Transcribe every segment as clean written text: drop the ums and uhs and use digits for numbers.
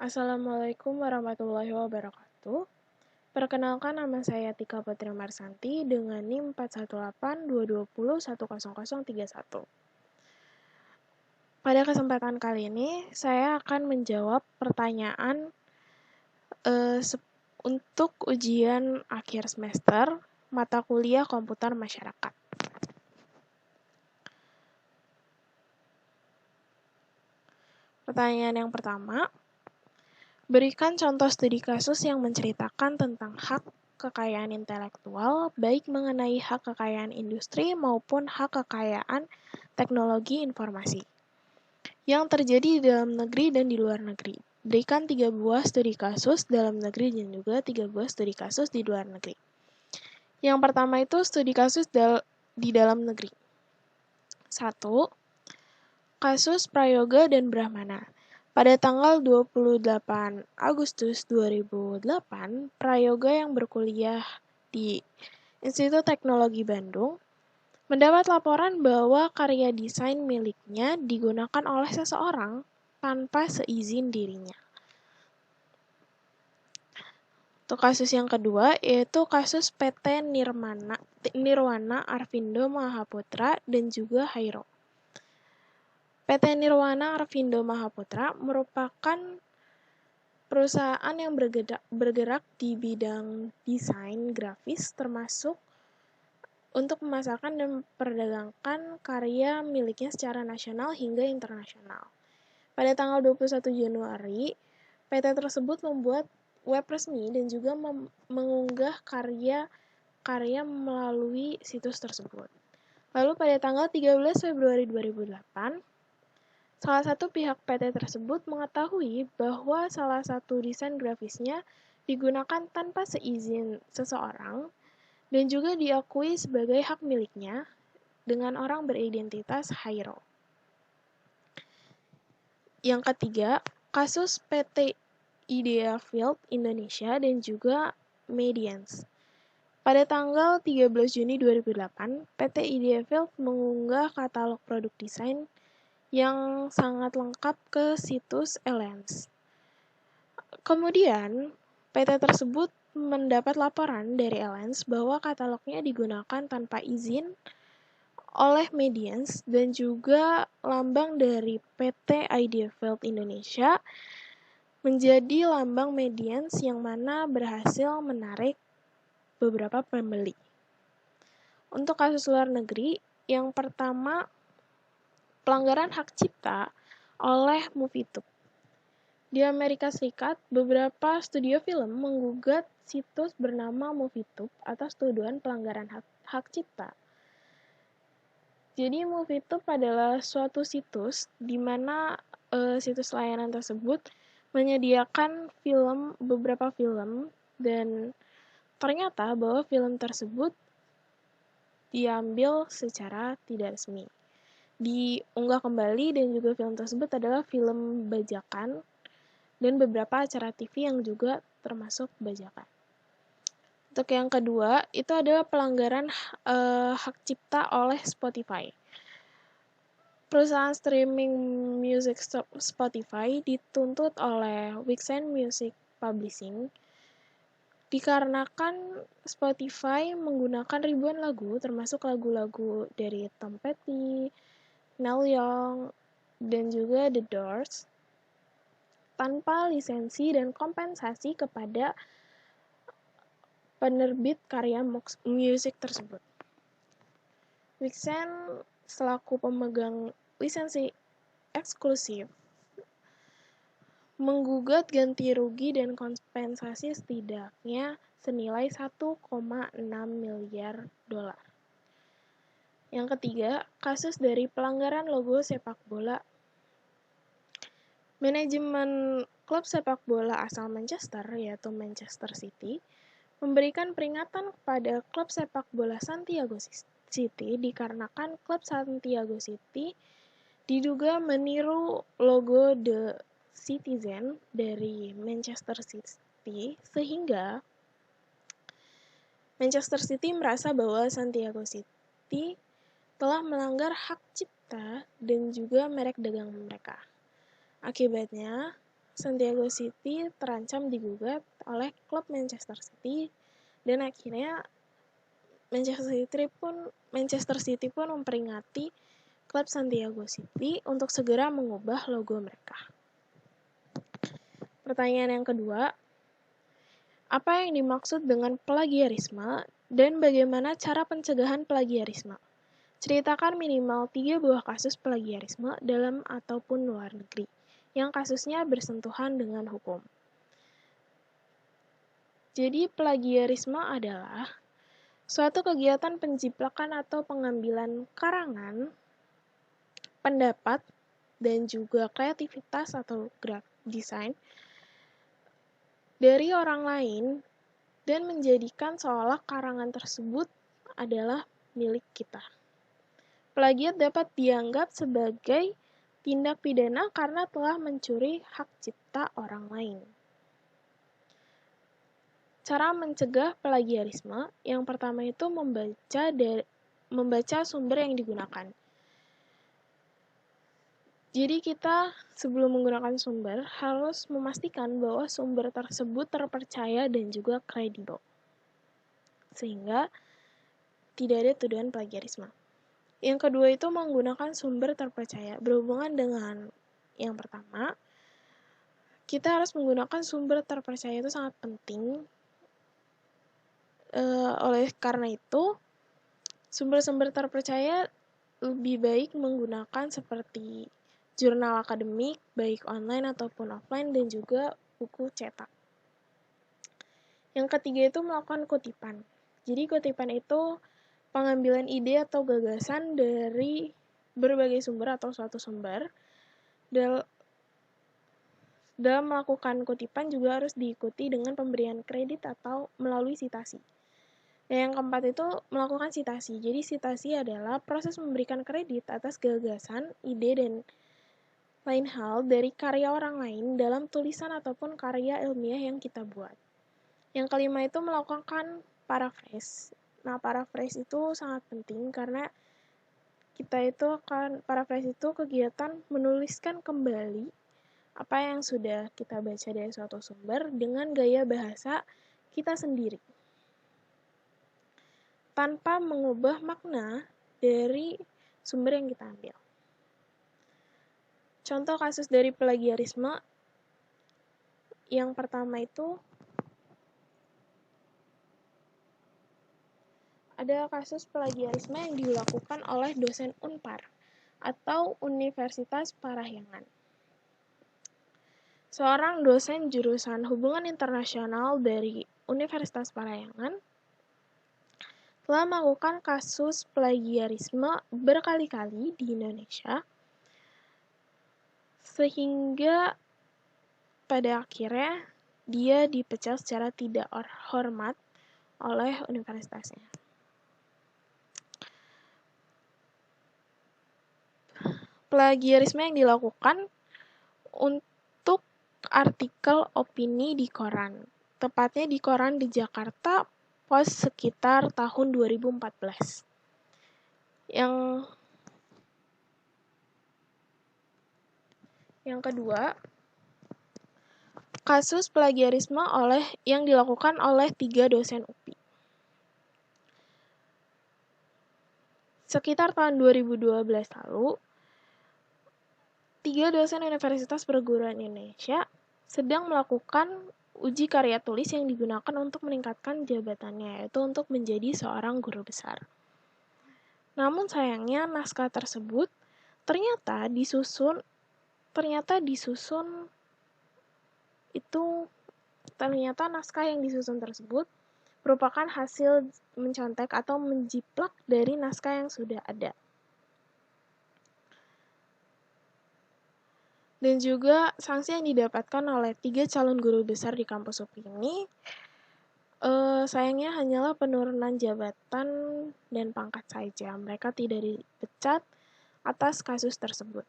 Assalamualaikum warahmatullahi wabarakatuh. Perkenalkan, nama saya Tika Putri Marsanti dengan NIM 41822010031. Pada kesempatan kali ini, saya akan menjawab pertanyaan untuk ujian akhir semester mata kuliah komputer masyarakat. Pertanyaan yang pertama, berikan contoh studi kasus yang menceritakan tentang hak kekayaan intelektual, baik mengenai hak kekayaan industri maupun hak kekayaan teknologi informasi yang terjadi di dalam negeri dan di luar negeri. Berikan 3 buah studi kasus dalam negeri dan juga 3 buah studi kasus di luar negeri. Yang pertama itu studi kasus di dalam negeri. 1. Kasus Prayoga dan Brahmana. Pada tanggal 28 Agustus 2008, Prayoga yang berkuliah di Institut Teknologi Bandung mendapat laporan bahwa karya desain miliknya digunakan oleh seseorang tanpa seizin dirinya. Untuk kasus yang kedua, yaitu kasus PT Nirwana Arvindo Mahaputra dan juga Hairo. PT Nirwana Arvindo Mahaputra merupakan perusahaan yang bergerak di bidang desain grafis, termasuk untuk memasarkan dan memperdagangkan karya miliknya secara nasional hingga internasional. Pada tanggal 21 Januari, PT tersebut membuat web resmi dan juga mengunggah karya melalui situs tersebut. Lalu pada tanggal 13 Februari 2008, salah satu pihak PT tersebut mengetahui bahwa salah satu desain grafisnya digunakan tanpa seizin seseorang dan juga diakui sebagai hak miliknya dengan orang beridentitas Hairo. Yang ketiga, kasus PT Idea Field Indonesia dan juga Medians. Pada tanggal 13 Juni 2008, PT Idea Field mengunggah katalog produk desain yang sangat lengkap ke situs Elance. Kemudian, PT tersebut mendapat laporan dari Elance bahwa katalognya digunakan tanpa izin oleh Medians dan juga lambang dari PT Idea Field Indonesia menjadi lambang Medians yang mana berhasil menarik beberapa pembeli. Untuk kasus luar negeri, yang pertama pelanggaran hak cipta oleh MovieTube. Di Amerika Serikat, beberapa studio film menggugat situs bernama MovieTube atas tuduhan pelanggaran hak cipta. Jadi MovieTube adalah suatu situs di mana situs layanan tersebut menyediakan beberapa film, dan ternyata bahwa film tersebut diambil secara tidak resmi. Diunggah kembali dan juga film tersebut adalah film bajakan dan beberapa acara TV yang juga termasuk bajakan. Untuk yang kedua, itu adalah pelanggaran hak cipta oleh Spotify. Perusahaan streaming music Spotify dituntut oleh Vixen Music Publishing dikarenakan Spotify menggunakan ribuan lagu, termasuk lagu-lagu dari Tom Petty, Neil Young, dan juga The Doors, tanpa lisensi dan kompensasi kepada penerbit karya musik tersebut. Vixen selaku pemegang lisensi eksklusif menggugat ganti rugi dan kompensasi setidaknya senilai 1,6 miliar dolar. Yang ketiga, kasus dari pelanggaran logo sepak bola. Manajemen klub sepak bola asal Manchester, yaitu Manchester City, memberikan peringatan kepada klub sepak bola Santiago City dikarenakan klub Santiago City diduga meniru logo The Citizen dari Manchester City, sehingga Manchester City merasa bahwa Santiago City telah melanggar hak cipta dan juga merek dagang mereka. Akibatnya, Santiago City terancam digugat oleh klub Manchester City dan akhirnya Manchester City pun memperingati klub Santiago City untuk segera mengubah logo mereka. Pertanyaan yang kedua, apa yang dimaksud dengan plagiarisme dan bagaimana cara pencegahan plagiarisme? Ceritakan minimal 3 buah kasus plagiarisme dalam ataupun luar negeri yang kasusnya bersentuhan dengan hukum. Jadi plagiarisme adalah suatu kegiatan penjiplakan atau pengambilan karangan, pendapat, dan juga kreativitas atau desain dari orang lain dan menjadikan seolah karangan tersebut adalah milik kita. Plagiat dapat dianggap sebagai tindak pidana karena telah mencuri hak cipta orang lain. Cara mencegah plagiarisme, yang pertama itu membaca sumber yang digunakan. Jadi kita sebelum menggunakan sumber harus memastikan bahwa sumber tersebut terpercaya dan juga kredibel. Sehingga tidak ada tuduhan plagiarisme. Yang kedua itu menggunakan sumber terpercaya. Berhubungan dengan yang pertama, kita harus menggunakan sumber terpercaya itu sangat penting. Oleh karena itu, sumber-sumber terpercaya lebih baik menggunakan seperti jurnal akademik, baik online ataupun offline, dan juga buku cetak. Yang ketiga itu melakukan kutipan. Jadi kutipan itu pengambilan ide atau gagasan dari berbagai sumber atau suatu sumber. Dalam melakukan kutipan juga harus diikuti dengan pemberian kredit atau melalui citasi. Dan yang keempat itu melakukan citasi. Jadi citasi adalah proses memberikan kredit atas gagasan, ide, dan lain hal dari karya orang lain dalam tulisan ataupun karya ilmiah yang kita buat. Yang kelima itu melakukan paraphrase. Nah, paraphrase itu sangat penting karena paraphrase itu kegiatan menuliskan kembali apa yang sudah kita baca dari suatu sumber dengan gaya bahasa kita sendiri, tanpa mengubah makna dari sumber yang kita ambil. Contoh kasus dari plagiarisme, yang pertama itu ada kasus plagiarisme yang dilakukan oleh dosen Unpar atau Universitas Parahyangan. Seorang dosen jurusan Hubungan Internasional dari Universitas Parahyangan telah melakukan kasus plagiarisme berkali-kali di Indonesia, sehingga pada akhirnya dia dipecat secara tidak hormat oleh universitasnya. Plagiarisme yang dilakukan untuk artikel opini di koran, tepatnya di koran di Jakarta Post sekitar tahun 2014. Yang kedua, kasus plagiarisme yang dilakukan oleh 3 dosen UPI. Sekitar tahun 2012 lalu, 3 dosen Universitas Perguruan Indonesia sedang melakukan uji karya tulis yang digunakan untuk meningkatkan jabatannya, yaitu untuk menjadi seorang guru besar. Namun sayangnya naskah tersebut ternyata naskah yang disusun tersebut merupakan hasil mencontek atau menjiplak dari naskah yang sudah ada. Dan juga sanksi yang didapatkan oleh 3 calon guru besar di kampus UPI ini sayangnya hanyalah penurunan jabatan dan pangkat saja. Mereka tidak dipecat atas kasus tersebut.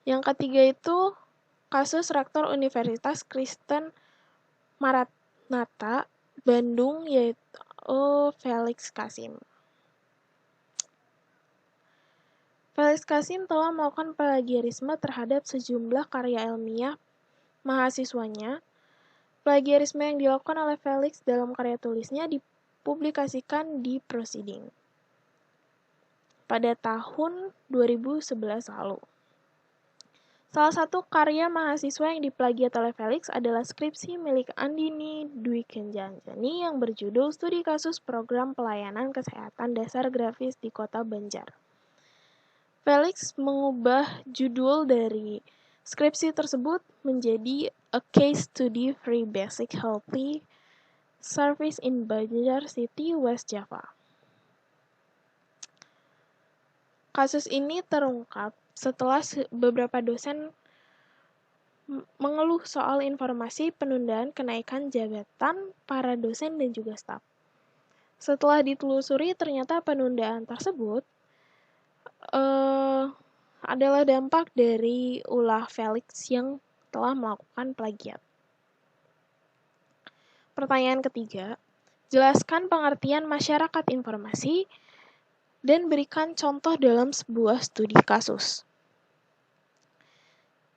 Yang ketiga itu kasus Rektor Universitas Kristen Maranatha Bandung, yaitu Felix Kasim. Felix Qasim telah melakukan plagiarisme terhadap sejumlah karya ilmiah mahasiswanya. Plagiarisme yang dilakukan oleh Felix dalam karya tulisnya dipublikasikan di Proceeding pada tahun 2011 lalu. Salah satu karya mahasiswa yang diplagiat oleh Felix adalah skripsi milik Andini Dwi Kenjanjani yang berjudul Studi Kasus Program Pelayanan Kesehatan Dasar Grafis di Kota Banjar. Felix mengubah judul dari skripsi tersebut menjadi A Case Study Free Basic Healthy Service in Banjar City, West Java. Kasus ini terungkap setelah beberapa dosen mengeluh soal informasi penundaan kenaikan jabatan para dosen dan juga staf. Setelah ditelusuri, ternyata penundaan tersebut adalah dampak dari ulah Felix yang telah melakukan plagiat. Pertanyaan ketiga, jelaskan pengertian masyarakat informasi dan berikan contoh dalam sebuah studi kasus.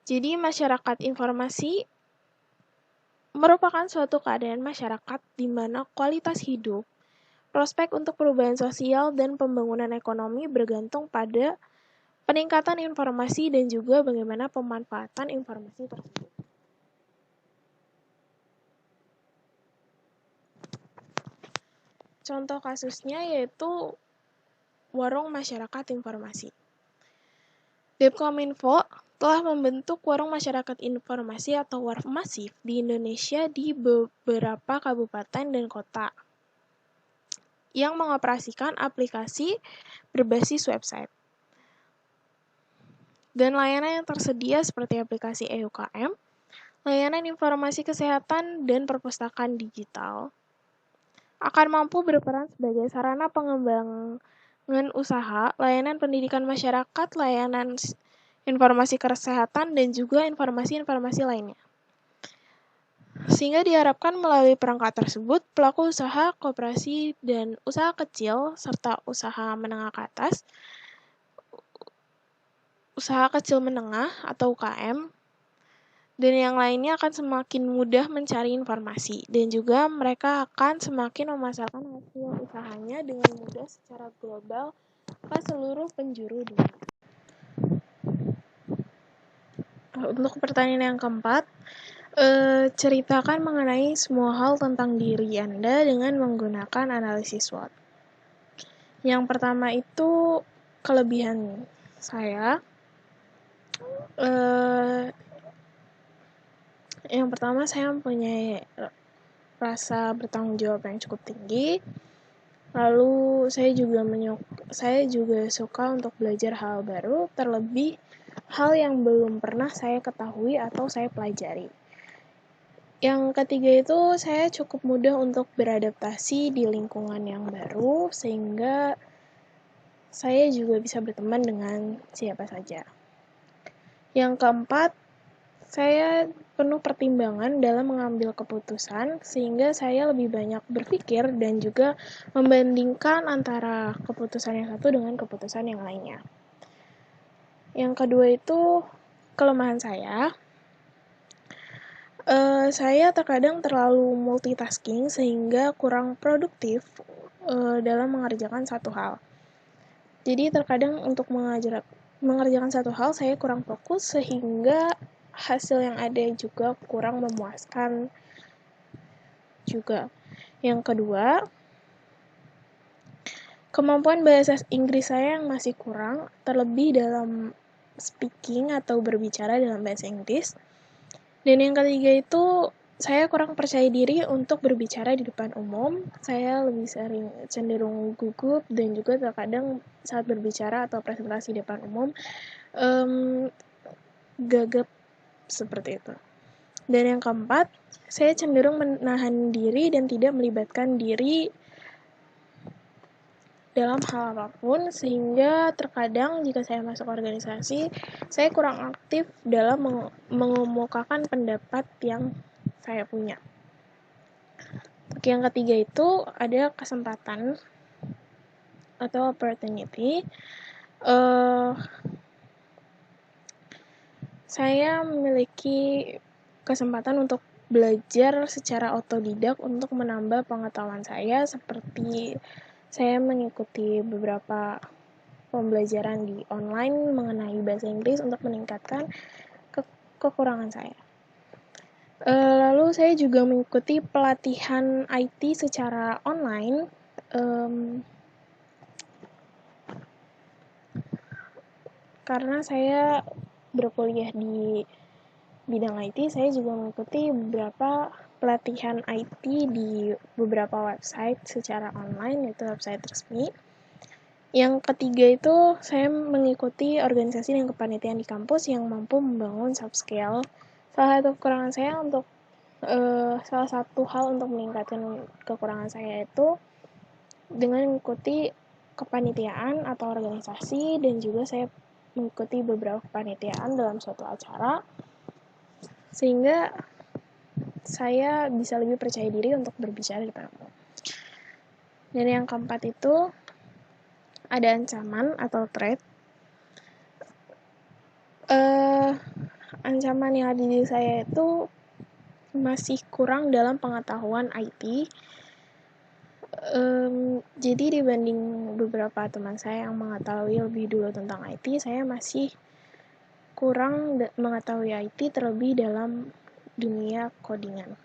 Jadi, masyarakat informasi merupakan suatu keadaan masyarakat di mana kualitas hidup, prospek untuk perubahan sosial, dan pembangunan ekonomi bergantung pada peningkatan informasi dan juga bagaimana pemanfaatan informasi tersebut. Contoh kasusnya yaitu warung masyarakat informasi. Depkominfo telah membentuk warung masyarakat informasi atau Warmasif di Indonesia di beberapa kabupaten dan kota yang mengoperasikan aplikasi berbasis website. Dan layanan yang tersedia seperti aplikasi EUKM, layanan informasi kesehatan, dan perpustakaan digital akan mampu berperan sebagai sarana pengembangan usaha, layanan pendidikan masyarakat, layanan informasi kesehatan, dan juga informasi-informasi lainnya. Sehingga diharapkan melalui perangkat tersebut, pelaku usaha, koperasi, dan usaha kecil, serta usaha menengah ke atas, usaha kecil menengah atau UKM, dan yang lainnya akan semakin mudah mencari informasi, dan juga mereka akan semakin memasarkan hasil usahanya dengan mudah secara global ke seluruh penjuru dunia. Untuk pertanyaan yang keempat, ceritakan mengenai semua hal tentang diri Anda dengan menggunakan analisis SWOT. Yang pertama itu kelebihan saya. Yang pertama, saya mempunyai rasa bertanggung jawab yang cukup tinggi. Lalu saya juga suka untuk belajar hal baru, terlebih hal yang belum pernah saya ketahui atau saya pelajari. Yang ketiga itu saya cukup mudah untuk beradaptasi di lingkungan yang baru, sehingga saya juga bisa berteman dengan siapa saja. Yang keempat, saya penuh pertimbangan dalam mengambil keputusan, sehingga saya lebih banyak berpikir dan juga membandingkan antara keputusan yang satu dengan keputusan yang lainnya. Yang kedua itu kelemahan saya. Saya terkadang terlalu multitasking sehingga kurang produktif dalam mengerjakan satu hal. Jadi terkadang untuk mengerjakan satu hal saya kurang fokus sehingga hasil yang ada juga kurang memuaskan juga. Yang kedua, kemampuan bahasa Inggris saya yang masih kurang, terlebih dalam speaking atau berbicara dalam bahasa Inggris. Dan yang ketiga itu, saya kurang percaya diri untuk berbicara di depan umum. Saya lebih sering cenderung gugup dan juga terkadang saat berbicara atau presentasi di depan umum, gagap seperti itu. Dan yang keempat, saya cenderung menahan diri dan tidak melibatkan diri dalam hal apapun, sehingga terkadang jika saya masuk organisasi, saya kurang aktif dalam mengemukakan pendapat yang saya punya. Yang ketiga itu ada kesempatan atau opportunity. Saya memiliki kesempatan untuk belajar secara otodidak untuk menambah pengetahuan saya, seperti saya mengikuti beberapa pembelajaran di online mengenai bahasa Inggris untuk meningkatkan kekurangan saya. Lalu saya juga mengikuti pelatihan IT secara online. Karena saya berkuliah di bidang IT, saya juga mengikuti beberapa pelatihan IT di beberapa website secara online, yaitu website resmi. Yang ketiga itu, saya mengikuti organisasi dan kepanitiaan di kampus yang mampu membangun soft skill. Salah satu kekurangan saya salah satu hal untuk meningkatkan kekurangan saya itu dengan mengikuti kepanitiaan atau organisasi, dan juga saya mengikuti beberapa kepanitiaan dalam suatu acara, sehingga saya bisa lebih percaya diri untuk berbicara di depan umum. Dan yang keempat itu ada ancaman atau threat. Ancaman yang ada di saya itu masih kurang dalam pengetahuan IT. Jadi dibanding beberapa teman saya yang mengetahui lebih dulu tentang IT, saya masih kurang mengetahui IT terlebih dalam dunia codingan.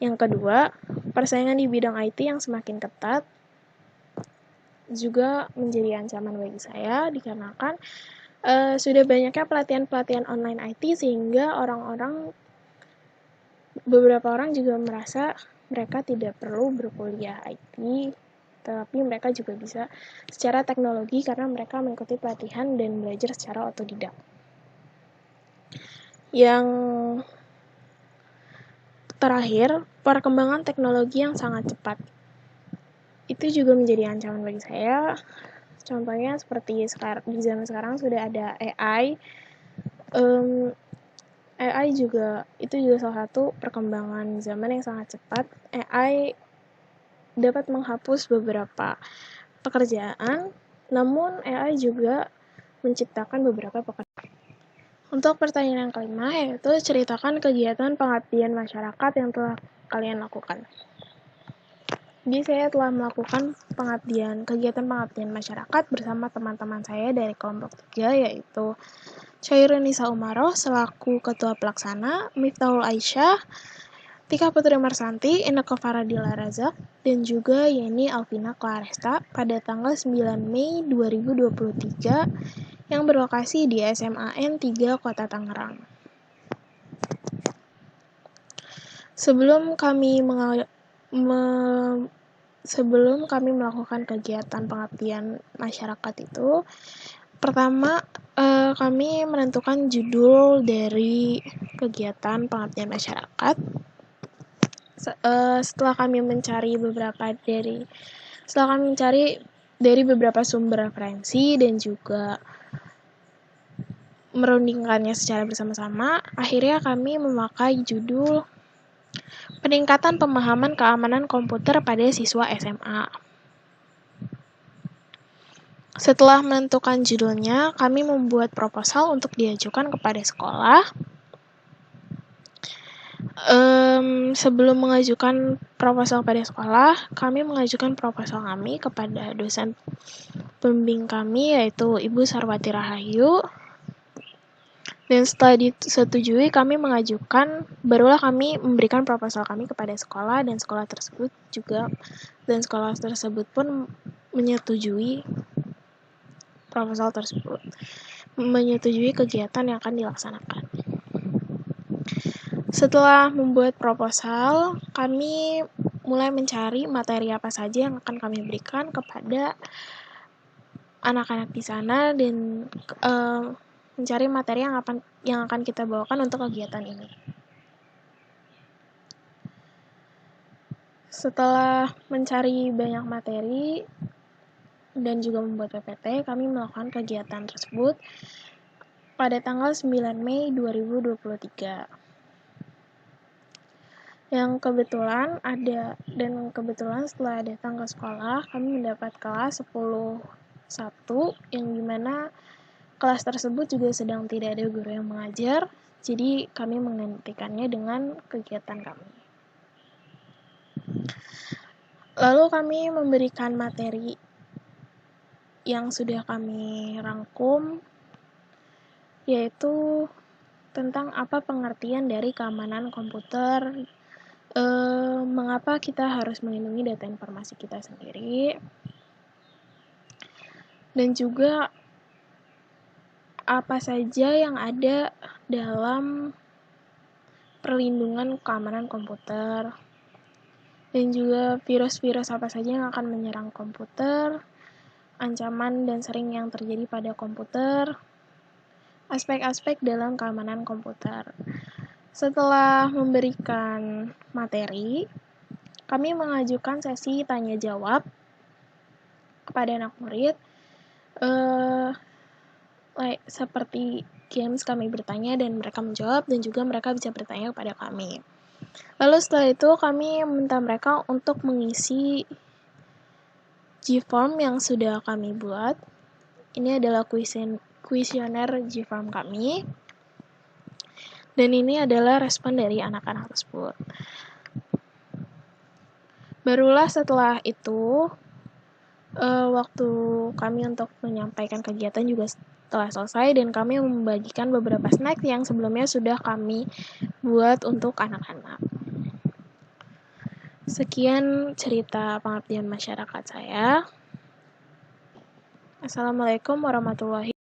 Yang kedua, persaingan di bidang IT yang semakin ketat juga menjadi ancaman bagi saya, dikarenakan sudah banyaknya pelatihan-pelatihan online IT, sehingga beberapa orang juga merasa mereka tidak perlu berkuliah IT, tetapi mereka juga bisa secara teknologi karena mereka mengikuti pelatihan dan belajar secara otodidak. Yang terakhir, perkembangan teknologi yang sangat cepat. Itu juga menjadi ancaman bagi saya. Contohnya seperti di zaman sekarang sudah ada AI. AI juga salah satu perkembangan zaman yang sangat cepat. AI dapat menghapus beberapa pekerjaan, namun AI juga menciptakan beberapa pekerjaan. Untuk pertanyaan yang kelima, yaitu ceritakan kegiatan pengabdian masyarakat yang telah kalian lakukan. Jadi saya telah melakukan kegiatan pengabdian masyarakat bersama teman-teman saya dari kelompok 3, yaitu Chairunisa Umaroh selaku Ketua Pelaksana, Miftahul Aisyah, Tika Putri Marsanti, Inneke Faradila Razak, dan juga Yeni Alvina Claresta pada tanggal 9 Mei 2023 yang berlokasi di SMAN 3 Kota Tangerang. Sebelum kami melakukan kegiatan pengabdian masyarakat itu, pertama kami menentukan judul dari kegiatan pengabdian masyarakat. Setelah kami mencari dari beberapa sumber referensi dan juga merundingkannya secara bersama-sama, akhirnya kami memakai judul Peningkatan Pemahaman Keamanan Komputer pada Siswa SMA. Setelah menentukan judulnya, kami membuat proposal untuk diajukan kepada sekolah. Sebelum mengajukan proposal pada sekolah, kami mengajukan proposal kami kepada dosen pembimbing kami, yaitu Ibu Sarwati Rahayu. Dan setelah disetujui, barulah kami memberikan proposal kami kepada sekolah, dan sekolah tersebut pun menyetujui proposal tersebut, menyetujui kegiatan yang akan dilaksanakan. Setelah membuat proposal, kami mulai mencari materi apa saja yang akan kami berikan kepada anak-anak di sana, dan mencari materi yang akan kita bawakan untuk kegiatan ini. Setelah mencari banyak materi dan juga membuat PPT, kami melakukan kegiatan tersebut pada tanggal 9 Mei 2023. Yang kebetulan setelah datang ke sekolah, kami mendapat kelas 10 1, yang dimana kelas tersebut juga sedang tidak ada guru yang mengajar, jadi kami menggantikannya dengan kegiatan kami. Lalu kami memberikan materi yang sudah kami rangkum, yaitu tentang apa pengertian dari keamanan komputer, mengapa kita harus melindungi data informasi kita sendiri, dan juga apa saja yang ada dalam perlindungan keamanan komputer, dan juga virus-virus apa saja yang akan menyerang komputer, ancaman dan sering yang terjadi pada komputer, aspek-aspek dalam keamanan komputer. Setelah memberikan materi, kami mengajukan sesi tanya-jawab kepada anak murid, seperti games kami bertanya dan mereka menjawab, dan juga mereka bisa bertanya kepada kami. Lalu setelah itu kami meminta mereka untuk mengisi G-form yang sudah kami buat. Ini adalah kuesioner G-form kami. Dan ini adalah respon dari anak-anak tersebut. Barulah setelah itu, waktu kami untuk menyampaikan kegiatan juga telah selesai, dan kami membagikan beberapa snack yang sebelumnya sudah kami buat untuk anak-anak. Sekian cerita pengabdian masyarakat saya. Assalamualaikum warahmatullahi wabarakatuh.